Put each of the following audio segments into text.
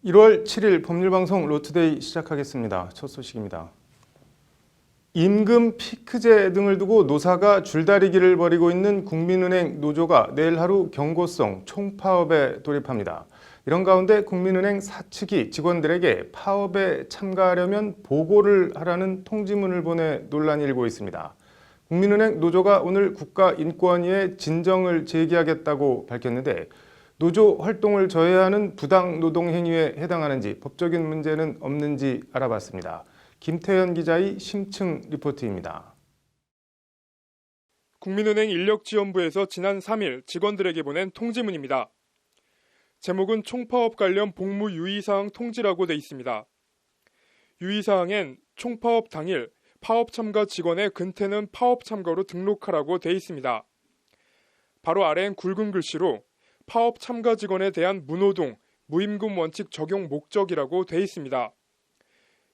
1월 7일 법률방송 로투데이 시작하겠습니다. 첫 소식입니다. 임금 피크제 등을 두고 노사가 줄다리기를 벌이고 있는 국민은행 노조가 내일 하루 경고성 총파업에 돌입합니다. 이런 가운데 국민은행 사측이 직원들에게 파업에 참가하려면 보고를 하라는 통지문을 보내 논란이 일고 있습니다. 국민은행 노조가 오늘 국가인권위에 진정을 제기하겠다고 밝혔는데 노조 활동을 저해하는 부당 노동 행위에 해당하는지 법적인 문제는 없는지 알아봤습니다. 김태현 기자의 심층 리포트입니다. 국민은행 인력지원부에서 지난 3일 직원들에게 보낸 통지문입니다. 제목은 총파업 관련 복무 유의사항 통지라고 돼 있습니다. 유의사항엔 총파업 당일 파업 참가 직원의 근태는 파업 참가로 등록하라고 돼 있습니다. 바로 아래엔 굵은 글씨로 파업 참가 직원에 대한 무노동, 무임금 원칙 적용 목적이라고 돼 있습니다.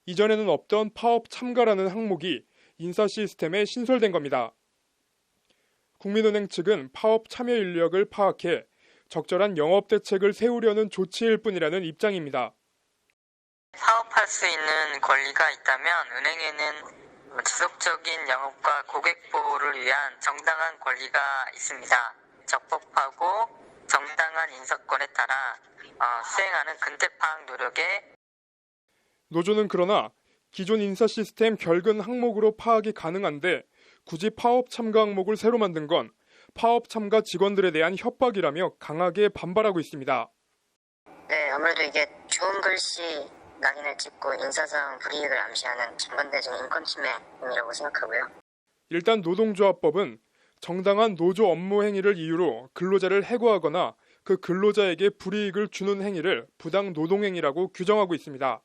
이전에는 없던 파업 참가라는 항목이 인사 시스템에 신설된 겁니다. 국민은행 측은 파업 참여 인력을 파악해 적절한 영업 대책을 세우려는 조치일 뿐이라는 입장입니다. 사업할 수 있는 권리가 있다면 은행에는 지속적인 영업과 고객 보호를 위한 정당한 권리가 있습니다. 적법하고 정당한 인사권에 따라 수행하는 근태 파악 노력에 노조는 그러나 기존 인사 시스템 결근 항목으로 파악이 가능한데 굳이 파업 참가 항목을 새로 만든 건 파업 참가 직원들에 대한 협박이라며 강하게 반발하고 있습니다. 네, 아무래도 이게 좋은 글씨 낙인을 찍고 인사상 불이익을 암시하는 전반대적인 인권 침해이라고 생각하고요. 일단 노동조합법은 정당한 노조 업무 행위를 이유로 근로자를 해고하거나 그 근로자에게 불이익을 주는 행위를 부당 노동행위라고 규정하고 있습니다.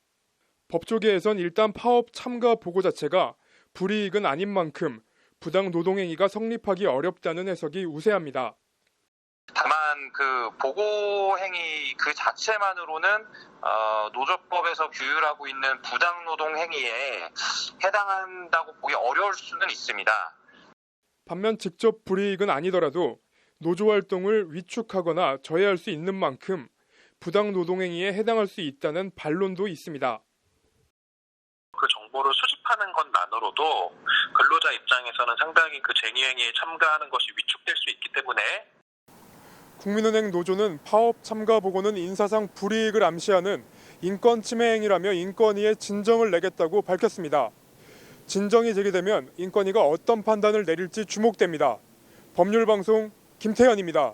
법조계에선 일단 파업 참가 보고 자체가 불이익은 아닌 만큼 부당 노동행위가 성립하기 어렵다는 해석이 우세합니다. 다만 그 보고 행위 그 자체만으로는 노조법에서 규율하고 있는 부당 노동 행위에 해당한다고 보기 어려울 수는 있습니다. 반면 직접 불이익은 아니더라도 노조 활동을 위축하거나 저해할 수 있는 만큼 부당 노동행위에 해당할 수 있다는 반론도 있습니다. 그 정보를 수집하는 것만으로도 근로자 입장에서는 상당히 그 쟁의행위에 참가하는 것이 위축될 수 있기 때문에 국민은행 노조는 파업 참가 보고는 인사상 불이익을 암시하는 인권 침해 행위라며 인권위에 진정을 내겠다고 밝혔습니다. 진정이 제기되면 인권위가 어떤 판단을 내릴지 주목됩니다. 법률방송 김태현입니다.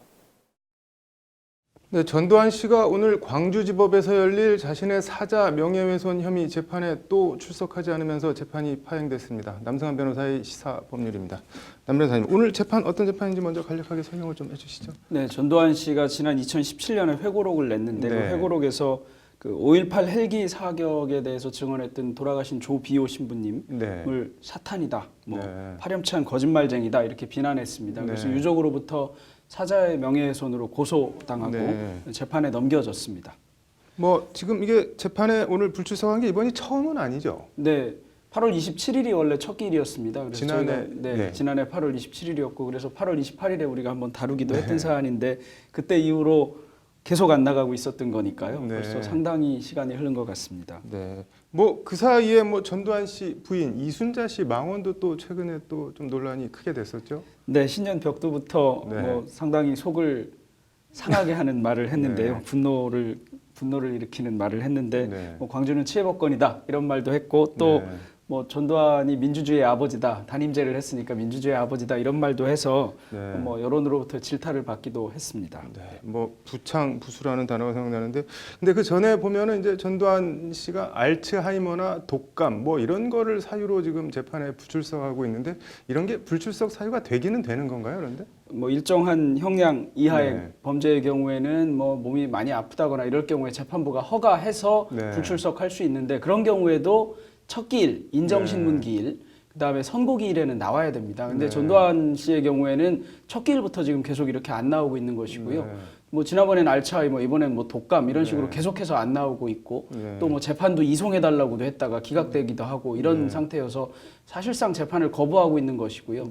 네, 전두환 씨가 오늘 광주지법에서 열릴 자신의 사자 명예훼손 혐의 재판에 또 출석하지 않으면서 재판이 파행됐습니다. 남승환 변호사의 시사법률입니다. 남 변호사님, 오늘 재판 어떤 재판인지 먼저 간략하게 설명을 좀 해주시죠. 네, 전두환 씨가 지난 2017년에 회고록을 냈는데 네. 그 회고록에서 그 5.18 헬기 사격에 대해서 증언했던 돌아가신 조비오 신부님을 네. 사탄이다, 네. 파렴치한 거짓말쟁이다 이렇게 비난했습니다. 네. 그래서 유족으로부터 사자의 명예훼손으로 고소당하고 네. 재판에 넘겨졌습니다. 뭐 지금 이게 재판에 오늘 불출석한 게 이번이 처음은 아니죠? 네, 8월 27일이 원래 첫 길이었습니다. 그래서 지난해, 저희가 지난해 8월 27일이었고 그래서 8월 28일에 우리가 한번 다루기도 했던 사안인데 그때 이후로 계속 안 나가고 있었던 거니까요. 네. 벌써 상당히 시간이 흐른 것 같습니다. 네. 뭐 그 사이에 뭐 전두환 씨 부인 이순자 씨 망언도 또 최근에 또 좀 논란이 크게 됐었죠. 네, 신년 벽두부터 네. 뭐 상당히 속을 상하게 하는 말을 했는데요. 네. 분노를 일으키는 말을 했는데 네. 뭐 광주는 치해복권이다 이런 말도 했고 또 네. 뭐 전두환이 민주주의의 아버지다, 단임제를 했으니까 민주주의의 아버지다 이런 말도 해서 네. 뭐 여론으로부터 질타를 받기도 했습니다. 네, 뭐 부창 부수라는 단어가 생각나는데, 근데 그 전에 보면은 이제 전두환 씨가 알츠하이머나 독감 뭐 이런 거를 사유로 지금 재판에 불출석하고 있는데 이런 게 불출석 사유가 되기는 되는 건가요, 그런데? 뭐 일정한 형량 이하의 네. 범죄의 경우에는 뭐 몸이 많이 아프다거나 이럴 경우에 재판부가 허가해서 네. 불출석할 수 있는데 그런 경우에도 첫 기일, 인정신문 네. 기일, 그다음에 선고기일에는 나와야 됩니다. 근데 네. 전두환 씨의 경우에는 첫 기일부터 지금 계속 이렇게 안 나오고 있는 것이고요. 네. 뭐 지난번엔 알츠하이머, 이번엔 뭐 독감 이런 식으로 계속해서 안 나오고 있고 또 뭐 재판도 이송해달라고도 했다가 기각되기도 하고 이런 상태여서 사실상 재판을 거부하고 있는 것이고요.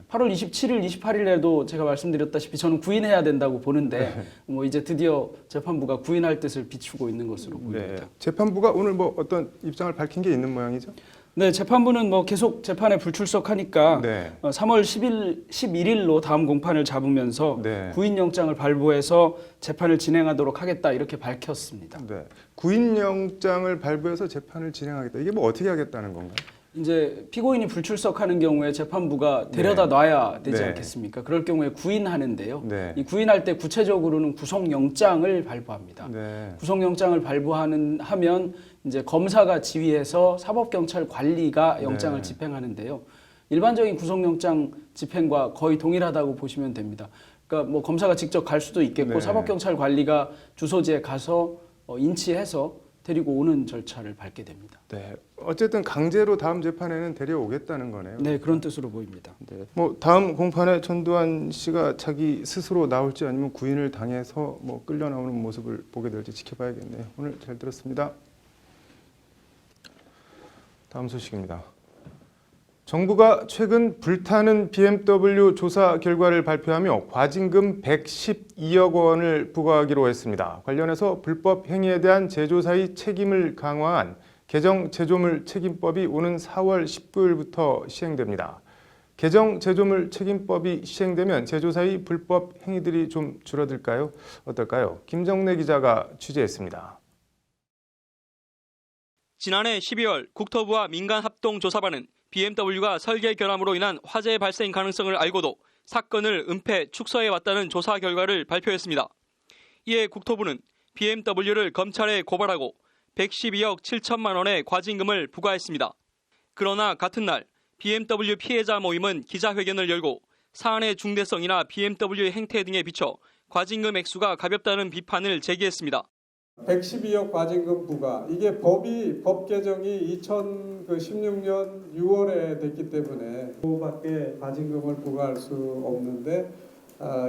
8월 27일, 28일에도 제가 말씀드렸다시피 저는 구인해야 된다고 보는데 뭐 이제 드디어 재판부가 구인할 뜻을 비추고 있는 것으로 보입니다. 재판부가 오늘 뭐 어떤 입장을 밝힌 게 있는 모양이죠? 네, 재판부는 뭐 계속 재판에 불출석하니까 3월 11일로 다음 공판을 잡으면서 구인영장을 발부해서 재판을 진행하도록 하겠다 이렇게 밝혔습니다. 구인영장을 발부해서 재판을 진행하겠다. 이게 뭐 어떻게 하겠다는 건가요? 이제 피고인이 불출석하는 경우에 재판부가 데려다 놔야 되지 않겠습니까? 그럴 경우에 구인하는데요. 이 구인할 때 구체적으로는 구속영장을 발부합니다. 구속영장을 하면 이제 검사가 지휘해서 사법경찰관리가 영장을 집행하는데요. 일반적인 구속영장 집행과 거의 동일하다고 보시면 됩니다. 그러니까 뭐 검사가 직접 갈 수도 있겠고 사법경찰관리가 주소지에 가서 인치해서 데리고 오는 절차를 밟게 됩니다. 어쨌든 강제로 다음 재판에는 데려오겠다는 거네요. 네, 그런 뜻으로 보입니다. 뭐 다음 공판에 전두환 씨가 자기 스스로 나올지 아니면 구인을 당해서 뭐 끌려 나오는 모습을 보게 될지 지켜봐야겠네요. 오늘 잘 들었습니다. 다음 소식입니다. 정부가 최근 불타는 BMW 조사 결과를 발표하며 과징금 112억 원을 부과하기로 했습니다. 관련해서 불법 행위에 대한 제조사의 책임을 강화한 개정 제조물 책임법이 오는 4월 19일부터 시행됩니다. 개정 제조물 책임법이 시행되면 제조사의 불법 행위들이 좀 줄어들까요? 어떨까요? 김정래 기자가 취재했습니다. 지난해 12월 국토부와 민간합동조사반은 BMW가 설계 결함으로 인한 화재 발생 가능성을 알고도 사건을 은폐, 축소해왔다는 조사 결과를 발표했습니다. 이에 국토부는 BMW를 검찰에 고발하고 112억 7천만 원의 과징금을 부과했습니다. 그러나 같은 날 BMW 피해자 모임은 기자회견을 열고 사안의 중대성이나 BMW 행태 등에 비춰 과징금 액수가 가볍다는 비판을 제기했습니다. 112억 과징금 부과, 이게 법 개정이 2016년 6월에 됐기 때문에 그밖에 과징금을 부과할 수 없는데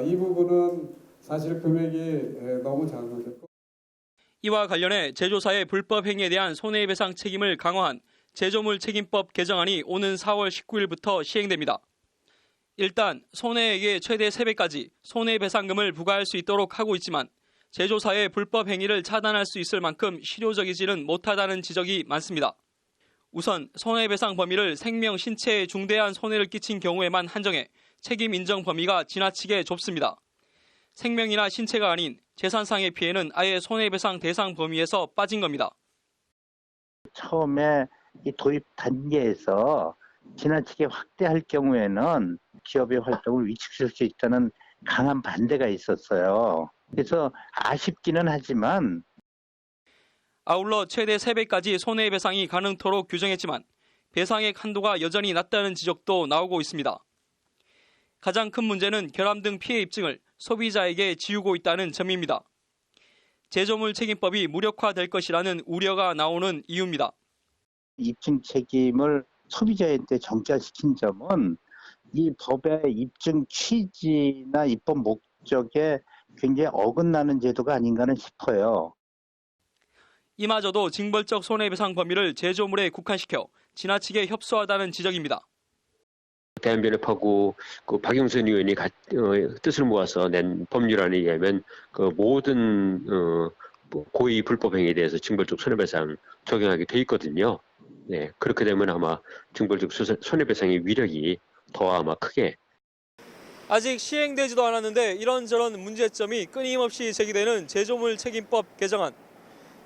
이 부분은 사실 금액이 너무 작은 거죠. 이와 관련해 제조사의 불법 행위에 대한 손해배상 책임을 강화한 제조물 책임법 개정안이 오는 4월 19일부터 시행됩니다. 일단 손해액의 최대 3배까지 손해배상금을 부과할 수 있도록 하고 있지만 제조사의 불법 행위를 차단할 수 있을 만큼 실효적이지는 못하다는 지적이 많습니다. 우선 손해배상 범위를 생명, 신체에 중대한 손해를 끼친 경우에만 한정해 책임 인정 범위가 지나치게 좁습니다. 생명이나 신체가 아닌 재산상의 피해는 아예 손해배상 대상 범위에서 빠진 겁니다. 처음에 이 도입 단계에서 지나치게 확대할 경우에는 기업의 활동을 위축시킬 수 있다는 강한 반대가 있었어요. 그래서 아쉽기는 하지만 아울러 최대 3배까지 손해배상이 가능토록 규정했지만 배상액 한도가 여전히 낮다는 지적도 나오고 있습니다. 가장 큰 문제는 결함 등 피해 입증을 소비자에게 지우고 있다는 점입니다. 제조물 책임법이 무력화될 것이라는 우려가 나오는 이유입니다. 입증 책임을 소비자한테 전가시킨 점은 이 법의 입증 취지나 입법 목적에 굉장히 어긋나는 제도가 아닌가는 싶어요. 이마저도 징벌적 손해배상 범위를 제조물에 국한시켜 지나치게 협소하다는 지적입니다. 대한변협하고 그 박영선 의원이 뜻을 모아서 낸 법률안에 의하면 그 모든 고의 불법 행위에 대해서 징벌적 손해배상 적용하게 돼 있거든요. 네, 그렇게 되면 아마 징벌적 손해배상의 위력이 더 아마 크게. 아직 시행되지도 않았는데 이런저런 문제점이 끊임없이 제기되는 제조물 책임법 개정안.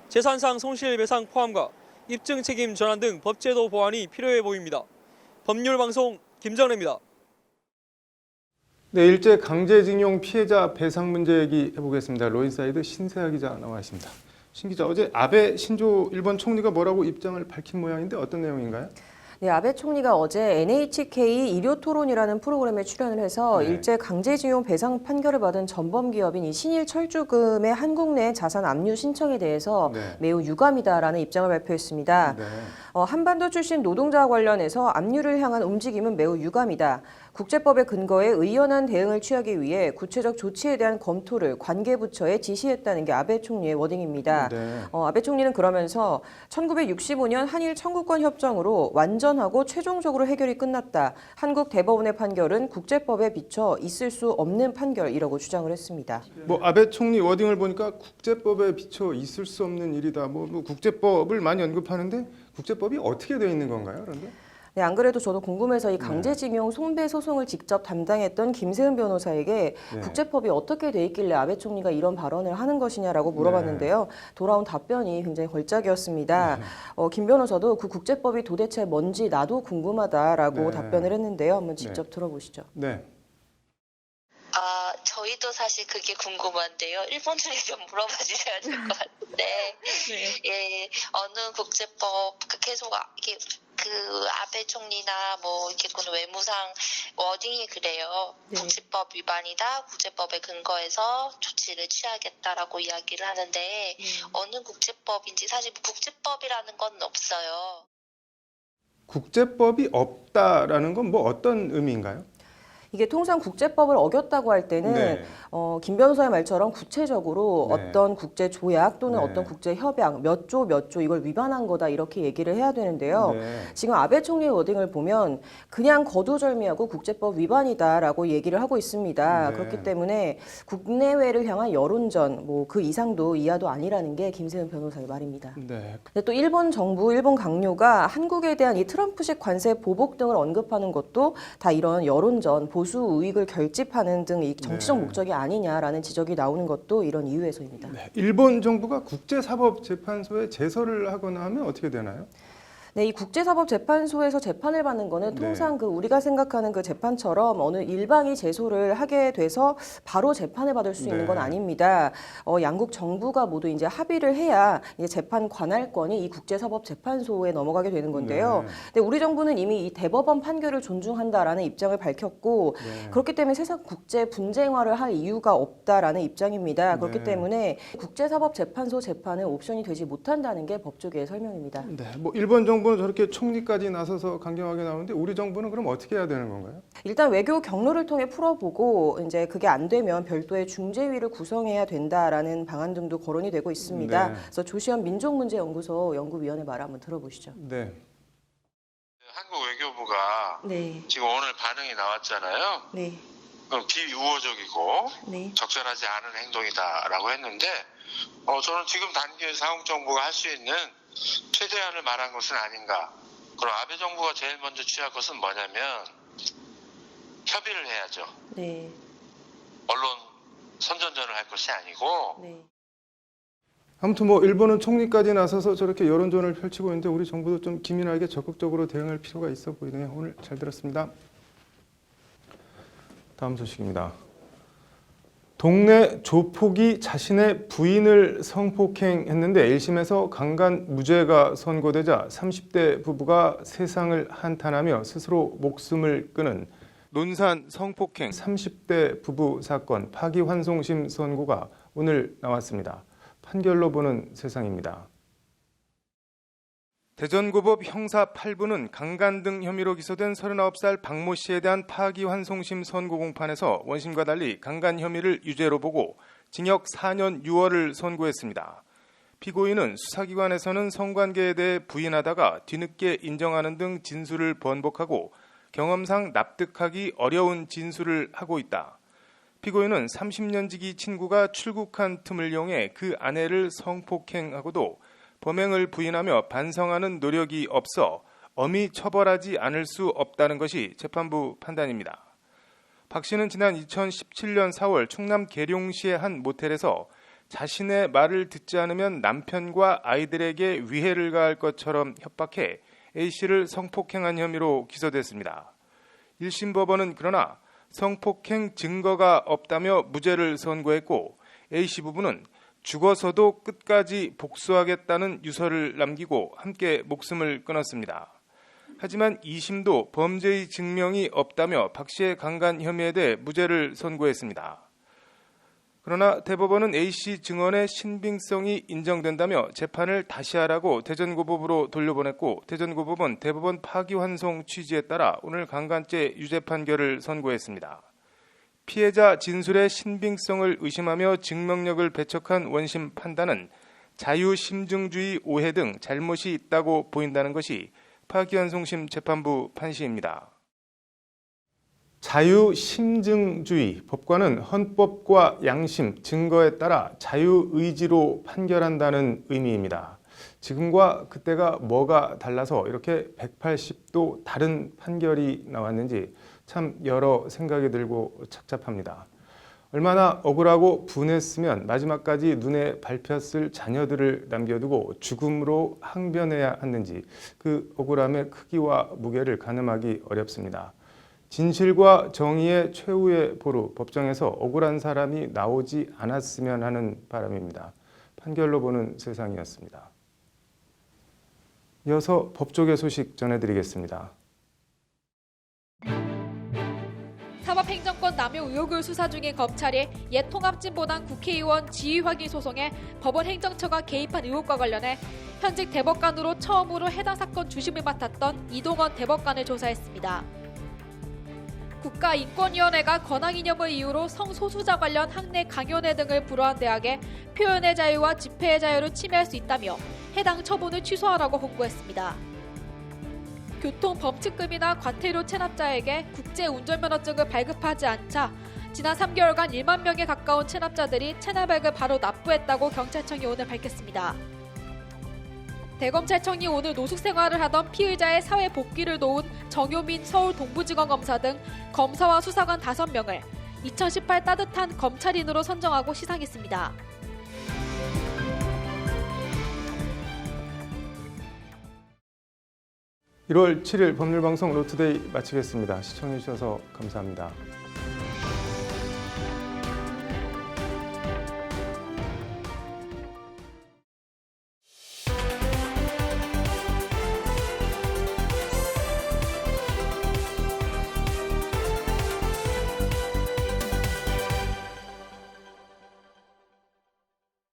재산상 손실배상 포함과 입증 책임 전환 등 법제도 보완이 필요해 보입니다. 법률방송 김정래입니다. 네, 일제 강제징용 피해자 배상 문제 얘기해보겠습니다. 로인사이드 신세아 기자 나와 있습니다. 신 기자, 어제 아베 신조 일본 총리가 뭐라고 입장을 밝힌 모양인데 어떤 내용인가요? 네, 아베 총리가 어제 NHK 일요토론이라는 프로그램에 출연을 해서 일제 강제징용 배상 판결을 받은 전범 기업인 이 신일철주금의 한국 내 자산 압류 신청에 대해서 매우 유감이다라는 입장을 발표했습니다. 한반도 출신 노동자와 관련해서 압류를 향한 움직임은 매우 유감이다. 국제법의 근거에 의연한 대응을 취하기 위해 구체적 조치에 대한 검토를 관계부처에 지시했다는 게 아베 총리의 워딩입니다. 네. 아베 총리는 그러면서 1965년 한일 청구권 협정으로 완전하고 최종적으로 해결이 끝났다. 한국 대법원의 판결은 국제법에 비춰 있을 수 없는 판결이라고 주장을 했습니다. 아베 총리 워딩을 보니까 국제법에 비춰 있을 수 없는 일이다. 국제법을 많이 언급하는데 국제법이 어떻게 되어 있는 건가요? 그런데? 네, 안 그래도 저도 궁금해서 이 강제징용 손배 소송을 직접 담당했던 김세은 변호사에게 국제법이 어떻게 돼 있길래 아베 총리가 이런 발언을 하는 것이냐라고 물어봤는데요. 돌아온 답변이 굉장히 걸작이었습니다. 김 변호사도 그 국제법이 도대체 뭔지 나도 궁금하다라고 답변을 했는데요. 한번 직접 들어보시죠. 네. 저희도 사실 그게 궁금한데요. 일본들에 좀 물어봐 주셔야 될 것 같은데, 예, 어느 국제법 계속 이게 그 아베 총리나 이렇게 그 외무상 워딩이 그래요. 국제법 위반이다. 국제법에 근거해서 조치를 취하겠다라고 이야기를 하는데 어느 국제법인지 사실 국제법이라는 건 없어요. 국제법이 없다라는 건 어떤 의미인가요? 이게 통상 국제법을 어겼다고 할 때는 김 변호사의 말처럼 구체적으로 어떤 국제 조약 또는 어떤 국제 협약 몇 조 이걸 위반한 거다 이렇게 얘기를 해야 되는데요. 지금 아베 총리의 워딩을 보면 그냥 거두절미하고 국제법 위반이다라고 얘기를 하고 있습니다. 그렇기 때문에 국내외를 향한 여론전 그 이상도 이하도 아니라는 게 김세은 변호사의 말입니다. 근데 또 일본 정부, 일본 강요가 한국에 대한 이 트럼프식 관세 보복 등을 언급하는 것도 다 이런 여론전, 보수 우익을 결집하는 등 이 정치적 목적이 아니냐라는 지적이 나오는 것도 이런 이유에서입니다. 일본 정부가 국제사법재판소에 제소를 하거나 하면 어떻게 되나요? 네, 이 국제사법재판소에서 재판을 받는 거는 통상 우리가 생각하는 그 재판처럼 어느 일방이 제소를 하게 돼서 바로 재판을 받을 수 있는 건 아닙니다. 양국 정부가 모두 이제 합의를 해야 이제 재판 관할권이 이 국제사법재판소에 넘어가게 되는 건데요. 근데 우리 정부는 이미 이 대법원 판결을 존중한다라는 입장을 밝혔고 그렇기 때문에 세상 국제 분쟁화를 할 이유가 없다라는 입장입니다. 그렇기 때문에 국제사법재판소 재판은 옵션이 되지 못한다는 게 법조계의 설명입니다. 일본 정부는 저렇게 총리까지 나서서 강경하게 나오는데 우리 정부는 그럼 어떻게 해야 되는 건가요? 일단 외교 경로를 통해 풀어보고 이제 그게 안 되면 별도의 중재위를 구성해야 된다라는 방안 등도 거론이 되고 있습니다. 그래서 조시현 민족문제연구소 연구위원의 말을 한번 들어보시죠. 한국 외교부가 지금 오늘 반응이 나왔잖아요. 비우호적이고 적절하지 않은 행동이다라고 했는데 저는 지금 단계에서 한국 정부가 할 수 있는 최대한을 말한 것은 아닌가. 그럼 아베 정부가 제일 먼저 취할 것은 뭐냐면 협의를 해야죠. 언론 선전전을 할 것이 아니고. 아무튼 일본은 총리까지 나서서 저렇게 여론전을 펼치고 있는데 우리 정부도 좀 기민하게 적극적으로 대응할 필요가 있어 보이네요. 오늘 잘 들었습니다. 다음 소식입니다. 동네 조폭이 자신의 부인을 성폭행했는데 1심에서 강간 무죄가 선고되자 30대 부부가 세상을 한탄하며 스스로 목숨을 끊은 논산 성폭행 30대 부부 사건 파기환송심 선고가 오늘 나왔습니다. 판결로 보는 세상입니다. 대전고법 형사 8부는 강간 등 혐의로 기소된 39살 박모 씨에 대한 파기환송심 선고 공판에서 원심과 달리 강간 혐의를 유죄로 보고 징역 4년 6월을 선고했습니다. 피고인은 수사기관에서는 성관계에 대해 부인하다가 뒤늦게 인정하는 등 진술을 번복하고 경험상 납득하기 어려운 진술을 하고 있다. 피고인은 30년 지기 친구가 출국한 틈을 이용해 그 아내를 성폭행하고도 범행을 부인하며 반성하는 노력이 없어 엄히 처벌하지 않을 수 없다는 것이 재판부 판단입니다. 박 씨는 지난 2017년 4월 충남 계룡시의 한 모텔에서 자신의 말을 듣지 않으면 남편과 아이들에게 위해를 가할 것처럼 협박해 A 씨를 성폭행한 혐의로 기소됐습니다. 1심 법원은 그러나 성폭행 증거가 없다며 무죄를 선고했고 A 씨 부부는 죽어서도 끝까지 복수하겠다는 유서를 남기고 함께 목숨을 끊었습니다. 하지만 2심도 범죄의 증명이 없다며 박 씨의 강간 혐의에 대해 무죄를 선고했습니다. 그러나 대법원은 A씨 증언의 신빙성이 인정된다며 재판을 다시 하라고 대전고법으로 돌려보냈고 대전고법은 대법원 파기환송 취지에 따라 오늘 강간죄 유죄 판결을 선고했습니다. 피해자 진술의 신빙성을 의심하며 증명력을 배척한 원심 판단은 자유심증주의 오해 등 잘못이 있다고 보인다는 것이 파기환송심 재판부 판시입니다. 자유심증주의, 법관은 헌법과 양심, 증거에 따라 자유의지로 판결한다는 의미입니다. 지금과 그때가 뭐가 달라서 이렇게 180도 다른 판결이 나왔는지 참 여러 생각이 들고 착잡합니다. 얼마나 억울하고 분했으면 마지막까지 눈에 밟혔을 자녀들을 남겨두고 죽음으로 항변해야 했는지 그 억울함의 크기와 무게를 가늠하기 어렵습니다. 진실과 정의의 최후의 보루, 법정에서 억울한 사람이 나오지 않았으면 하는 바람입니다. 판결로 보는 세상이었습니다. 이어서 법조계 소식 전해드리겠습니다. 사법행정권 남용 의혹을 수사 중인 검찰이 옛 통합진보당 국회의원 지위 확인 소송에 법원 행정처가 개입한 의혹과 관련해 현직 대법관으로 처음으로 해당 사건 주심을 맡았던 이동원 대법관을 조사했습니다. 국가인권위원회가 권한이념을 이유로 성소수자 관련 학내 강연회 등을 불허한 대학에 표현의 자유와 집회의 자유를 침해할 수 있다며 해당 처분을 취소하라고 권고했습니다. 교통범칙금이나 과태료 체납자에게 국제운전면허증을 발급하지 않자 지난 3개월간 1만 명에 가까운 체납자들이 체납액을 바로 납부했다고 경찰청이 오늘 밝혔습니다. 대검찰청이 오늘 노숙 생활을 하던 피의자의 사회 복귀를 도운 정효민 서울 동부지검검사 등 검사와 수사관 5명을 2018 따뜻한 검찰인으로 선정하고 시상했습니다. (1월 7일) 법률방송 로투데이 마치겠습니다. 시청해주셔서 감사합니다.